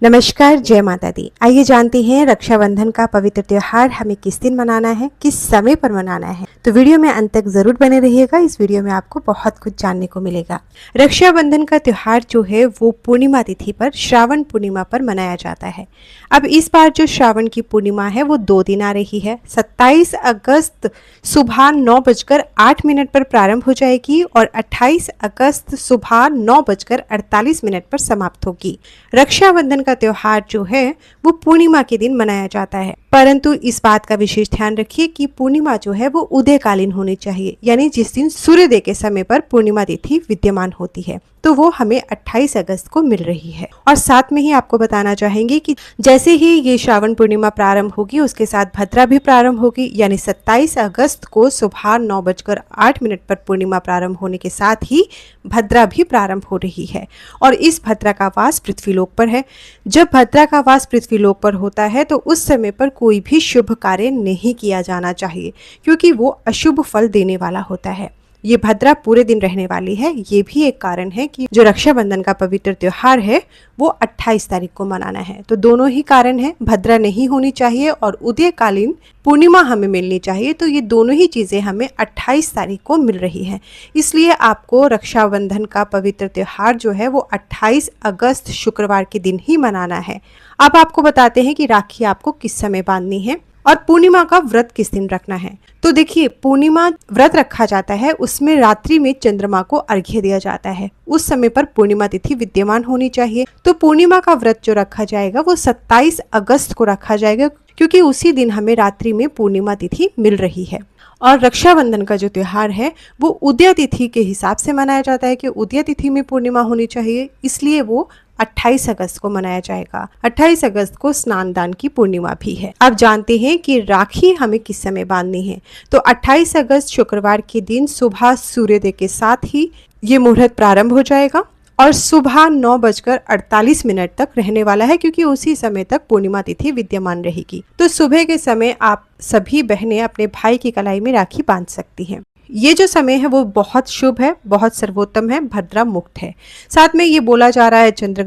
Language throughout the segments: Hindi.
नमस्कार, जय माता दी। आइए जानते हैं रक्षाबंधन का पवित्र त्योहार हमें किस दिन मनाना है, किस समय पर मनाना है। तो वीडियो में अंत तक जरूर बने रहिएगा। इस वीडियो में आपको बहुत कुछ जानने को मिलेगा। रक्षाबंधन का त्योहार जो है वो पूर्णिमा तिथि पर, श्रावण पूर्णिमा पर मनाया जाता है। अब इस बार जो श्रावण की पूर्णिमा है वो 2 दिन आ रही है। 27 अगस्त सुबह 9:08 पर प्रारंभ हो जाएगी और 28 अगस्त सुबह 9:48 पर समाप्त होगी। रक्षाबंधन का त्योहार जो है वो पूर्णिमा के दिन मनाया जाता है, परंतु इस बात का विशेष ध्यान रखिए कि पूर्णिमा जो है वो उदयकालीन होनी चाहिए, यानी जिस दिन सूर्योदय के समय पर पूर्णिमा तिथि विद्यमान होती है, तो वो हमें 28 अगस्त को मिल रही है। और साथ में ही आपको बताना चाहेंगे कि जैसे ही ये श्रावण पूर्णिमा प्रारंभ होगी उसके साथ भद्रा भी प्रारंभ होगी, यानी 27 अगस्त को सुबह 9:08 पर पूर्णिमा प्रारंभ होने के साथ ही भद्रा भी प्रारंभ हो रही है। और इस भद्रा का वास पृथ्वीलोक पर है। जब भद्रा का वास पृथ्वीलोक पर होता है तो उस समय पर कोई भी शुभ कार्य नहीं किया जाना चाहिए, क्योंकि वो अशुभ फल देने वाला होता है। ये भद्रा पूरे दिन रहने वाली है। ये भी एक कारण है कि जो रक्षाबंधन का पवित्र त्योहार है वो 28 तारीख को मनाना है। तो दोनों ही कारण है, भद्रा नहीं होनी चाहिए और उदयकालीन पूर्णिमा हमें मिलनी चाहिए। तो ये दोनों ही चीज़ें हमें 28 तारीख को मिल रही हैं। इसलिए आपको रक्षाबंधन का पवित्र त्योहार जो है वो 28 अगस्त शुक्रवार के दिन ही मनाना है। अब आपको बताते हैं कि राखी आपको किस समय बांधनी है और पूर्णिमा का व्रत किस दिन रखना है। तो देखिए, पूर्णिमा व्रत रखा जाता है, उसमें रात्रि में चंद्रमा को अर्घ्य दिया जाता है। उस समय पर पूर्णिमा तिथि विद्यमान होनी चाहिए। तो पूर्णिमा का व्रत जो रखा जाएगा वो 27 अगस्त को रखा जाएगा, क्योंकि उसी दिन हमें रात्रि में पूर्णिमा तिथि मिल रही है। और रक्षाबंधन का जो त्योहार है वो उदय तिथि के हिसाब से मनाया जाता है कि उदय तिथि में पूर्णिमा होनी चाहिए, इसलिए वो 28 अगस्त को मनाया जाएगा। 28 अगस्त को स्नान दान की पूर्णिमा भी है। अब जानते हैं कि राखी हमें किस समय बांधनी है। तो 28 अगस्त शुक्रवार के दिन सुबह सूर्योदय के साथ ही ये मुहूर्त प्रारंभ हो जाएगा और सुबह 9:48 तक रहने वाला है, क्योंकि उसी समय तक पूर्णिमा तिथि विद्यमान रहेगी। तो सुबह के समय आप सभी बहनें अपने भाई की कलाई में राखी बांध सकती हैं। ये जो समय है वो बहुत शुभ है, बहुत सर्वोत्तम है, भद्रा मुक्त है। साथ में ये बोला जा रहा है चंद्र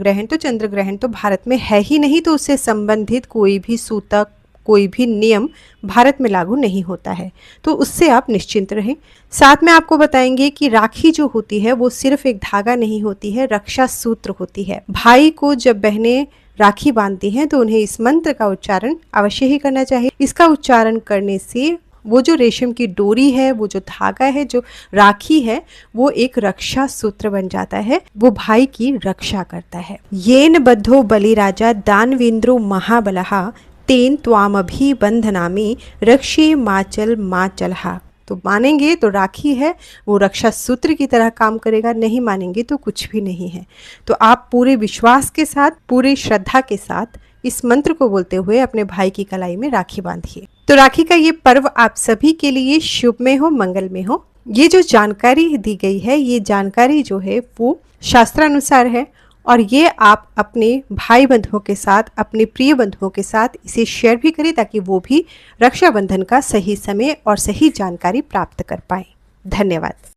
ग्रहण तो भारत में है ही नहीं, तो उससे संबंधित कोई भी सूतक, कोई भी नियम भारत में लागू नहीं होता है, तो उससे आप निश्चिंत रहें। साथ में आपको बताएंगे कि राखी जो होती है वो सिर्फ एक धागा नहीं होती है, रक्षा सूत्र होती है। भाई को जब बहनें राखी बांधती हैं तो उन्हें इस मंत्र का उच्चारण अवश्य ही करना चाहिए। इसका उच्चारण करने से वो जो रेशम की डोरी है, वो जो धागा है, जो राखी है, वो एक रक्षा सूत्र बन जाता है, वो भाई की रक्षा करता है। येन बद्धो बलिराजा दानवेंद्रो महाबलहा तेन त्वामभि बंधनामि रक्षे माचल माचलहा। तो मानेंगे तो राखी है वो रक्षा सूत्र की तरह काम करेगा, नहीं मानेंगे तो कुछ भी नहीं है। तो आप पूरे विश्वास के साथ, पूरी श्रद्धा के साथ इस मंत्र को बोलते हुए अपने भाई की कलाई में राखी बांधिए। तो राखी का ये पर्व आप सभी के लिए शुभ में हो, मंगल में हो। ये जो जानकारी दी गई है, ये जानकारी जो है वो शास्त्रानुसार है और ये आप अपने भाई बंधुओं के साथ, अपने प्रिय बंधुओं के साथ इसे शेयर भी करें, ताकि वो भी रक्षाबंधन का सही समय और सही जानकारी प्राप्त कर पाएं। धन्यवाद।